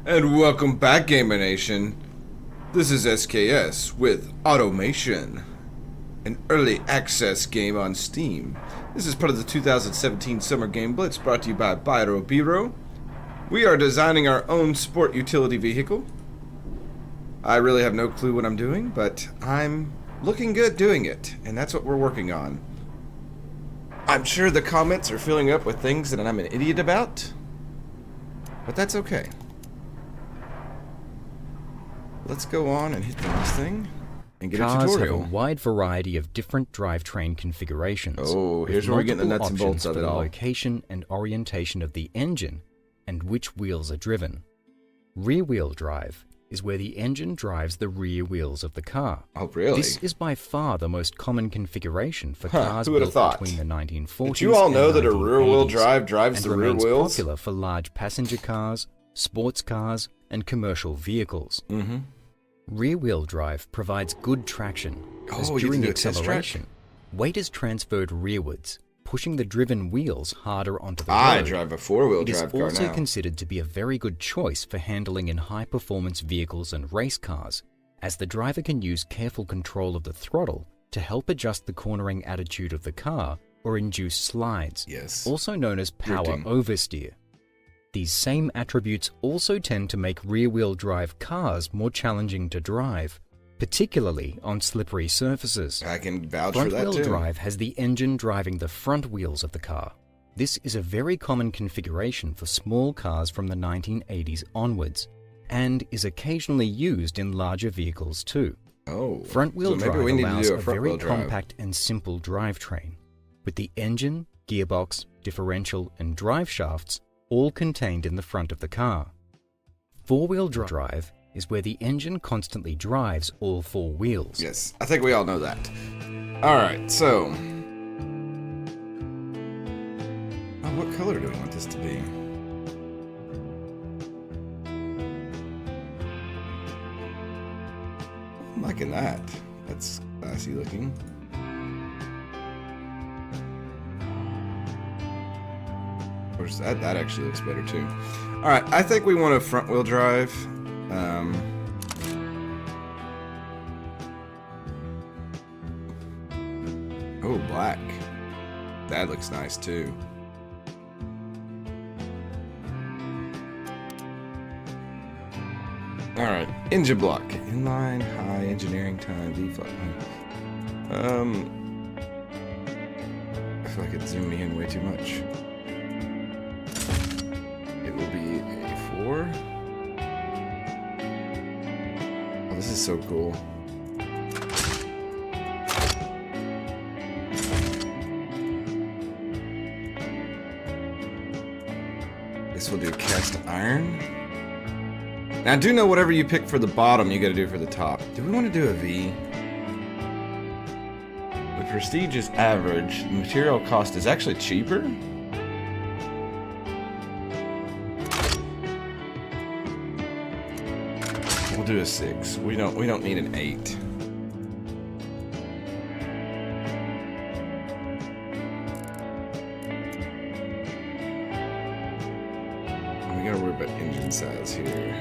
And welcome back, Gamer Nation. This is SKS with Automation, an early access game on Steam. This is part of the 2017 Summer Game Blitz brought to you by Biro Biro. We are designing our own sport utility vehicle. I really have no clue what I'm doing, but I'm looking good doing it, and that's what we're working on. I'm sure the comments are filling up with things that I'm an idiot about, but that's okay. Let's go on and hit this thing and get a tutorial. Cars have a wide variety of different drivetrain configurations. Oh, here's where we get the nuts and bolts of it all. The location and orientation of the engine and which wheels are driven. Rear-wheel drive is where the engine drives the rear wheels of the car. Oh, really? This is by far the most common configuration for cars who would have built thought? between the 1940s Did you all know and that a rear-wheel 1980s, drive drives the and rear remains wheels? popular for large passenger cars, sports cars, and commercial vehicles. Rear-wheel drive provides good traction, as during acceleration, weight is transferred rearwards, pushing the driven wheels harder onto the road. I drive a four-wheel drive car now. It is also considered to be a very good choice for handling in high-performance vehicles and race cars, as the driver can use careful control of the throttle to help adjust the cornering attitude of the car or induce slides, also known as power oversteer. These same attributes also tend to make rear-wheel drive cars more challenging to drive, particularly on slippery surfaces. I can vouch for that too. Front-wheel drive has the engine driving the front wheels of the car. This is a very common configuration for small cars from the 1980s onwards, and is occasionally used in larger vehicles too. Front-wheel drive allows a very compact and simple drivetrain, with the engine, gearbox, differential, and drive shafts all contained in the front of the car. Four-wheel drive is where the engine constantly drives all four wheels. Yes, I think we all know that. Alright, so... what color do we want this to be? I'm liking that. That's classy looking. That actually looks better too. Alright, I think we want a front wheel drive. Oh, black. That looks nice too. Alright, engine block. Inline, high, engineering time, V flat. I feel like it's zooming in way too much. It will be a 4. Oh, this is so cool. This will do cast iron. Now, I do know whatever you pick for the bottom, you gotta do for the top. Do we want to do a V? The prestige is average. The material cost is actually cheaper. We'll do a 6. We don't need an 8. We gotta worry about engine size here.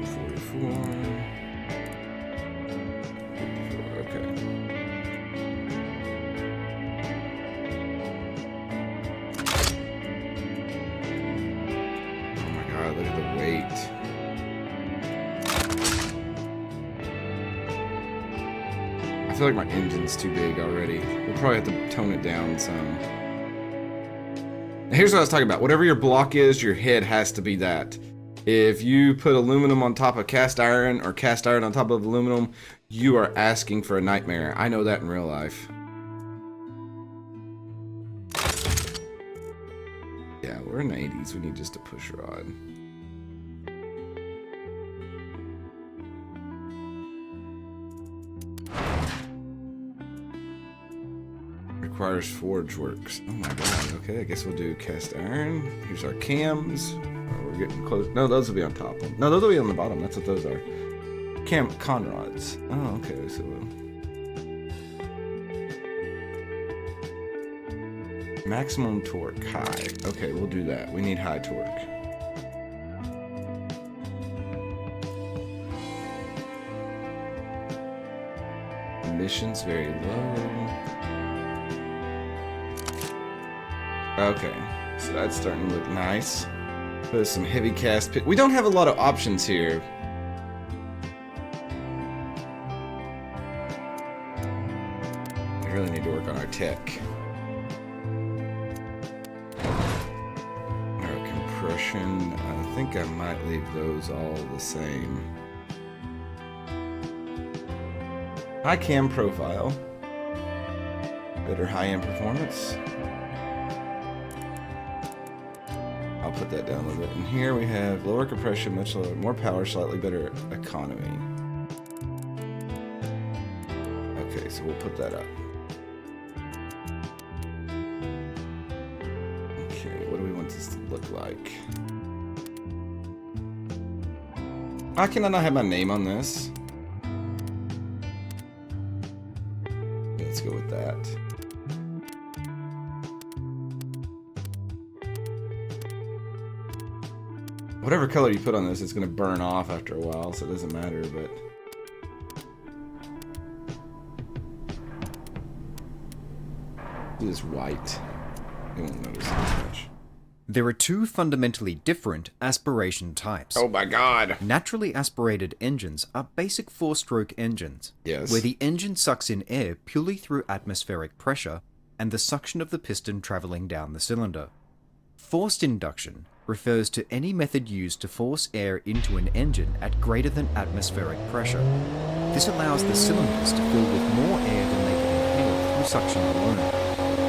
44. Okay. Look at the weight. I feel like my engine's too big already. We'll probably have to tone it down some. Now, here's what I was talking about. Whatever your block is, your head has to be that. If you put aluminum on top of cast iron or cast iron on top of aluminum, you are asking for a nightmare. I know that in real life. Yeah, we're in the 80s. We need just a push rod. Requires forge works. Oh my god. Okay, I guess we'll do cast iron. Here's our cams. Oh, we're getting close. No, those will be on top. No, those will be on the bottom. That's what those are. Conrods. Oh, okay. So maximum torque, high. Okay, we'll do that. We need high torque. Emissions very low. Okay, so that's starting to look nice. There's some heavy cast pit. We don't have a lot of options here. We really need to work on our tech. Our compression, I think I might leave those all the same. High cam profile. Better high-end performance. I'll put that down a little bit. And here we have lower compression, much lower, more power, slightly better economy. Okay, so we'll put that up. Okay, what do we want this to look like? Why can I not have my name on this? Let's go with that. Whatever color you put on this, it's going to burn off after a while, so it doesn't matter, but... do this white. You won't notice it as much. There are two fundamentally different aspiration types. Oh my god! Naturally aspirated engines are basic four-stroke engines, Yes. where the engine sucks in air purely through atmospheric pressure and the suction of the piston traveling down the cylinder. Forced induction refers to any method used to force air into an engine at greater than atmospheric pressure. This allows the cylinders to fill with more air than they can inhale through suction alone,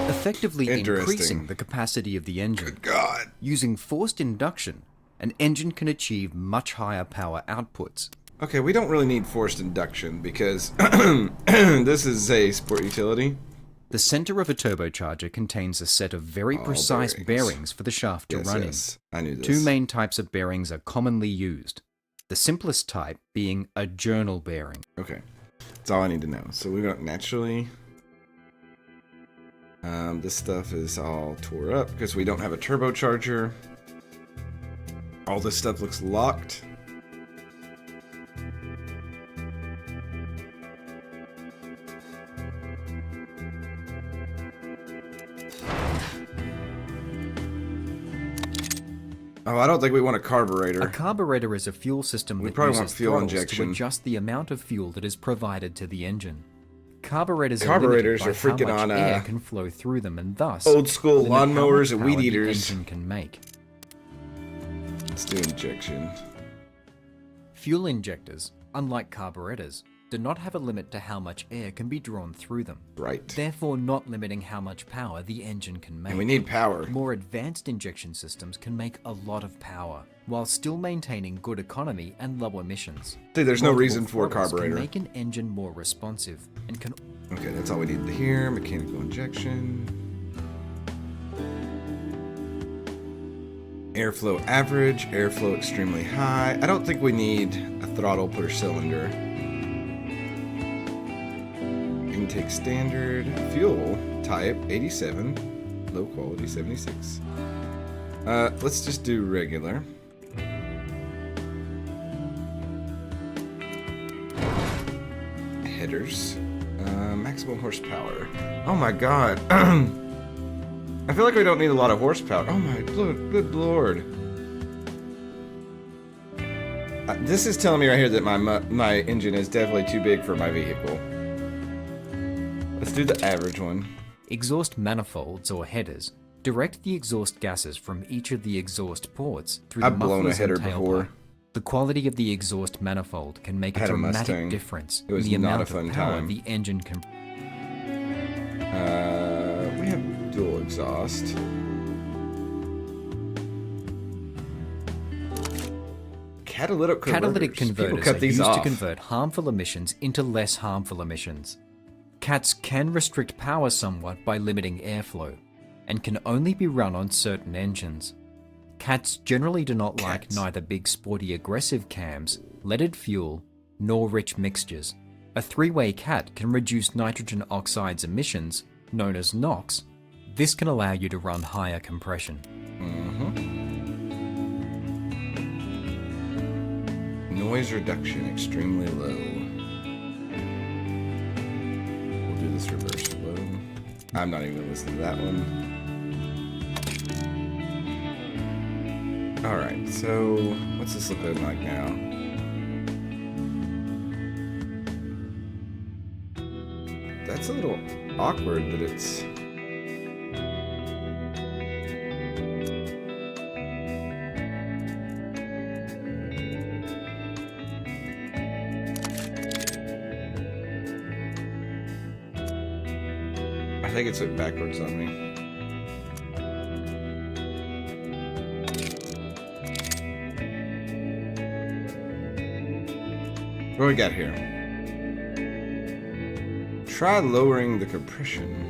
effectively increasing the capacity of the engine. Good god! Using forced induction, an engine can achieve much higher power outputs. Okay, we don't really need forced induction because this is a sport utility. The center of a turbocharger contains a set of very precise bearings for the shaft to run in. Yes, I knew this. Two main types of bearings are commonly used. The simplest type being a journal bearing. Okay, that's all I need to know. So we got naturally. This stuff is all tore up because we don't have a turbocharger. All this stuff looks locked. Oh, I don't think we want a carburetor. A carburetor is a fuel system that probably want uses fuel throttles injection. to adjust the amount of fuel that is provided to the engine. Carburetors are Carburetors limited are by freaking how much on, air can flow through them, and thus old school limit how lawnmowers much and power weed the eaters. engine can make. Let's do injection. Fuel injectors, unlike carburetors, do not have a limit to how much air can be drawn through them, Right. therefore not limiting how much power the engine can make. And we need power. More advanced injection systems can make a lot of power, while still maintaining good economy and low emissions. See, there's no Multiple reason for a throttles carburetor. Can make an engine more responsive and can Okay, that's all we need to hear. Mechanical injection. Airflow average, airflow extremely high. I don't think we need a throttle per cylinder. Intake standard, fuel type 87, low quality 76. Let's just do regular. Headers, maximum horsepower. Oh my god. I feel like we don't need a lot of horsepower. Oh my good lord. This is telling me right here that my engine is definitely too big for my vehicle. Let's do the average one. exhaust manifolds or headers direct the exhaust gases from each of the exhaust ports through the I've blown a mufflers and header tailpipe. before. The quality of the exhaust manifold can make a had a dramatic Mustang. difference It was in the not amount a fun of power time. the engine can. We have dual exhaust. Catalytic Catalytic People converters cut are these used off. to convert harmful emissions into less harmful emissions. CATs can restrict power somewhat by limiting airflow, and can only be run on certain engines. CATs generally do not like Cats. neither big sporty aggressive cams, leaded fuel, nor rich mixtures. A three-way cat can reduce nitrogen oxide's emissions, known as NOx. This can allow you to run higher compression. Noise reduction extremely low. We'll do this reverse low. I'm not even gonna listen to that one. Alright, so what's this looking like now? That's a little awkward that it's... I think it's went backwards on me. What do we got here? Try lowering the compression.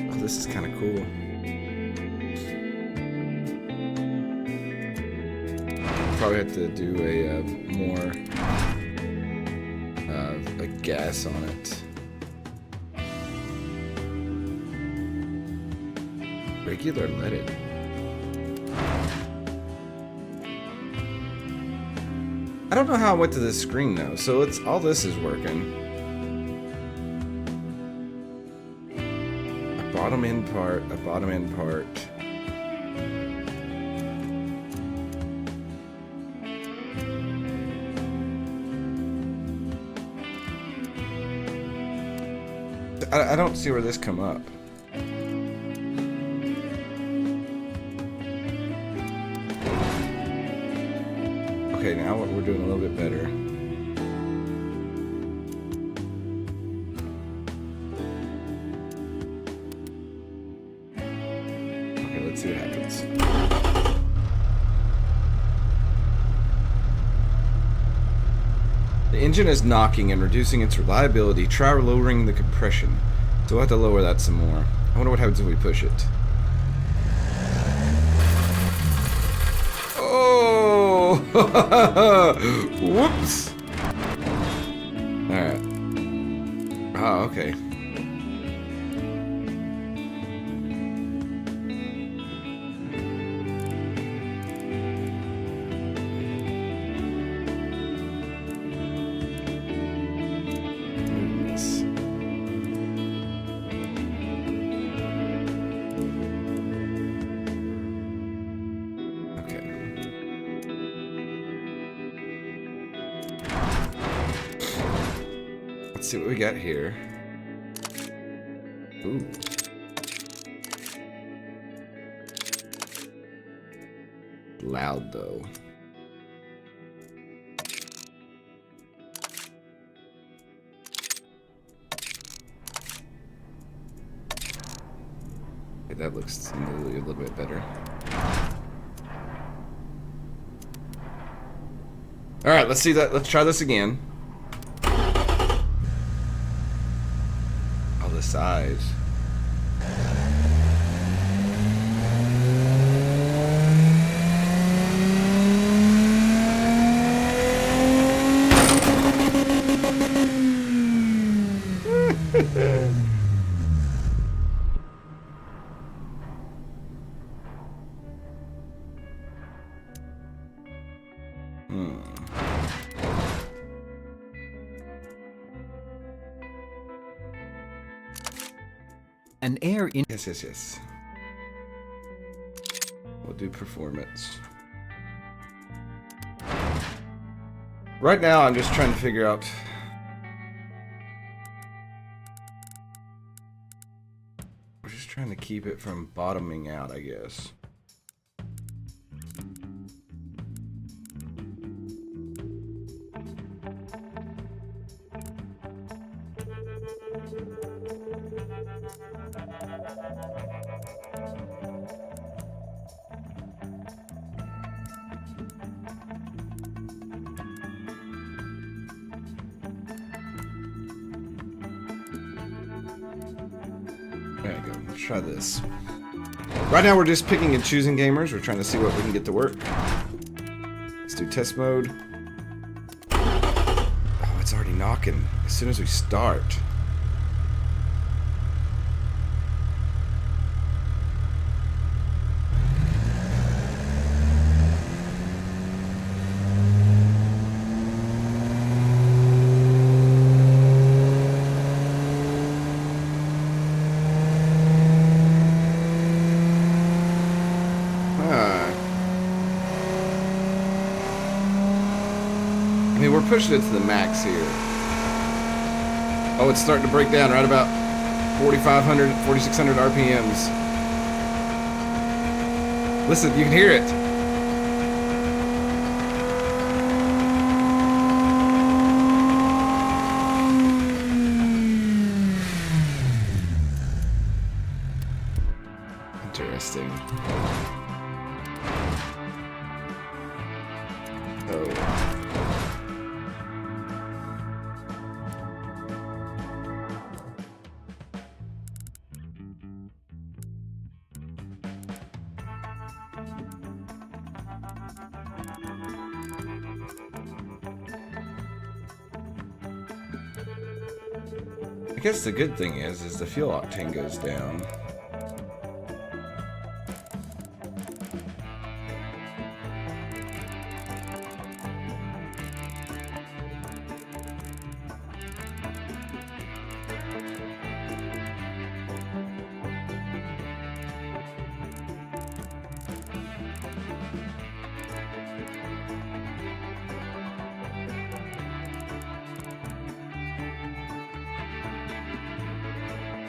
Oh, this is kind of cool. Probably have to do a more gas on it. Regular leaded. I don't know how I went to this screen though, so it's all this is working. A bottom end part, a bottom end part. I don't see where this come up. Okay, now we're doing a little bit better. Okay, let's see what happens. The engine is knocking and reducing its reliability. Try lowering the compression. So we'll have to lower that some more. I wonder what happens if we push it. Oh! Whoops! Alright. Oh, okay. Let's see what we got here. Ooh. Loud though. Okay, that looks a little bit better. All right, let's see that. Let's try this again. Oh, the size. An air in Yes. We'll do performance. Right now, I'm just trying to figure out. We're just trying to keep it from bottoming out, I guess. There you go. Let's try this. Right now we're just picking and choosing gamers. We're trying to see what we can get to work. Let's do test mode. Oh, it's already knocking as soon as we start. I mean, we're pushing it to the max here. Oh, it's starting to break down right about 4,500, 4,600 RPMs. Listen, you can hear it. Interesting. Oh. I guess the good thing is the fuel octane goes down.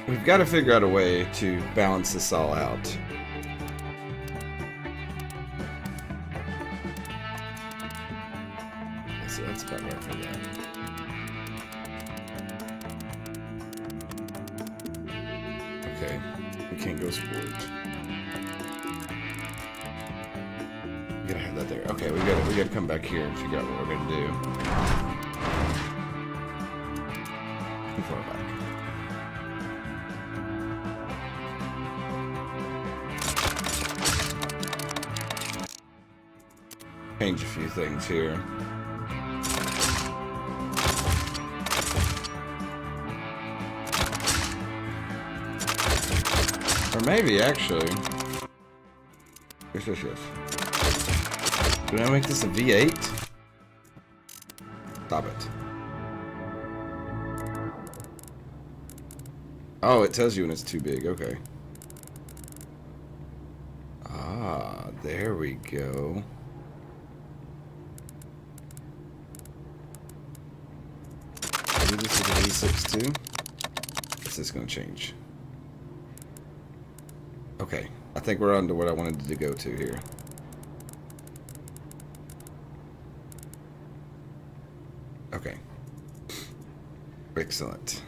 We've got to figure out a way to balance this all out. So that's about right for that. Okay, we can't go sport. We gotta have that there. Okay, we gotta come back here and figure out what we're gonna do. Too far back. Change a few things here. Or maybe actually. Yes. Do I make this a V8? Stop it. Oh, it tells you when it's too big. Okay. Ah, there we go. This is an E6 too. What's this going to change? Okay, I think we're on to what I wanted to go to here. Okay. Excellent.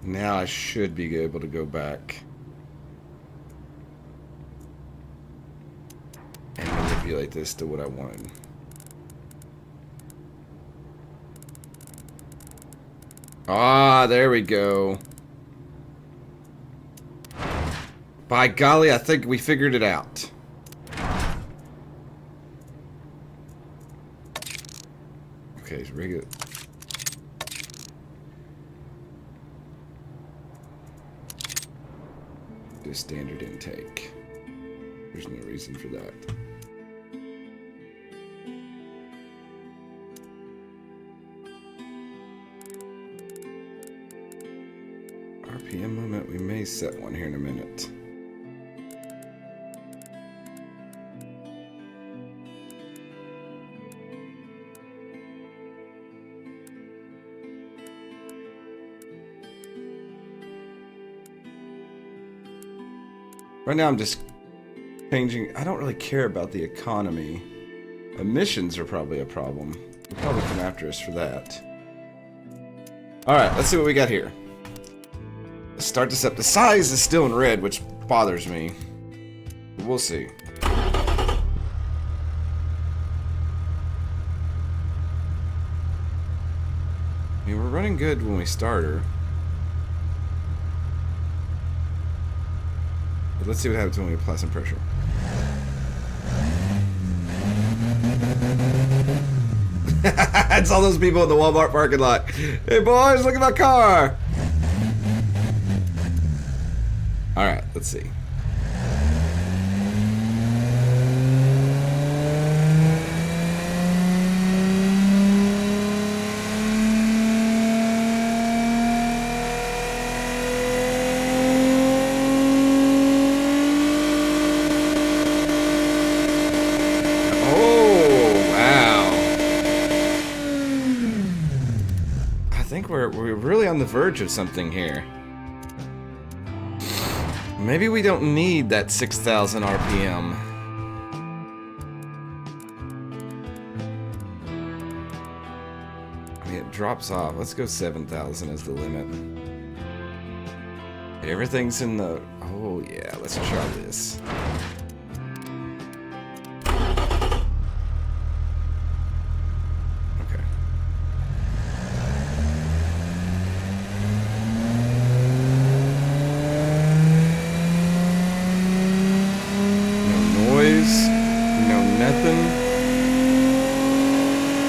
Now I should be able to go back and manipulate this to what I wanted. Ah, there we go. By golly, I think we figured it out. Okay, it's regular. Do standard intake. There's no reason for that. RPM limit, we may set one here in a minute. Right now I'm just changing. I don't really care about the economy. Emissions are probably a problem. They'll probably come after us for that. Alright, let's see what we got here. Let's start this up. The size is still in red, which bothers me. We'll see. I mean, we're we're running good when we start her. But let's see what happens when we apply some pressure. It's all those people in the Walmart parking lot. Hey boys, look at my car! Alright, let's see. We're really on the verge of something here. Maybe we don't need that 6,000 RPM. I mean, it drops off. Let's go 7,000 as the limit. Everything's in the... Oh, yeah. Let's try this.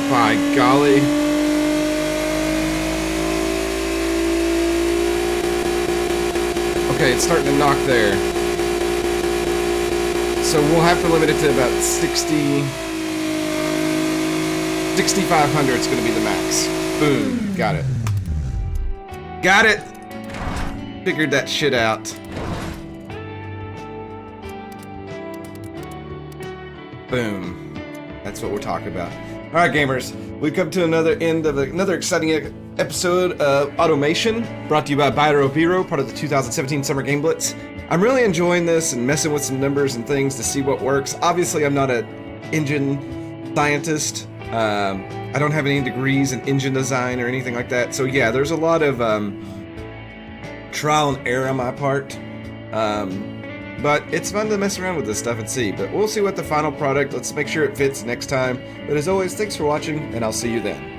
By golly. Okay, it's starting to knock there. So we'll have to limit it to about 6,500 is going to be the max. Boom. Got it. Got it! Figured that shit out. Boom. That's what we're talking about. Alright gamers, we've come to another end of another exciting episode of Automation, brought to you by Byro Biro, part of the 2017 Summer Game Blitz. I'm really enjoying this and messing with some numbers and things to see what works. Obviously I'm not an engine scientist, I don't have any degrees in engine design or anything like that, so yeah, there's a lot of trial and error on my part. But it's fun to mess around with this stuff and see. But we'll see what the final product, let's make sure it fits next time. But as always, thanks for watching, and I'll see you then.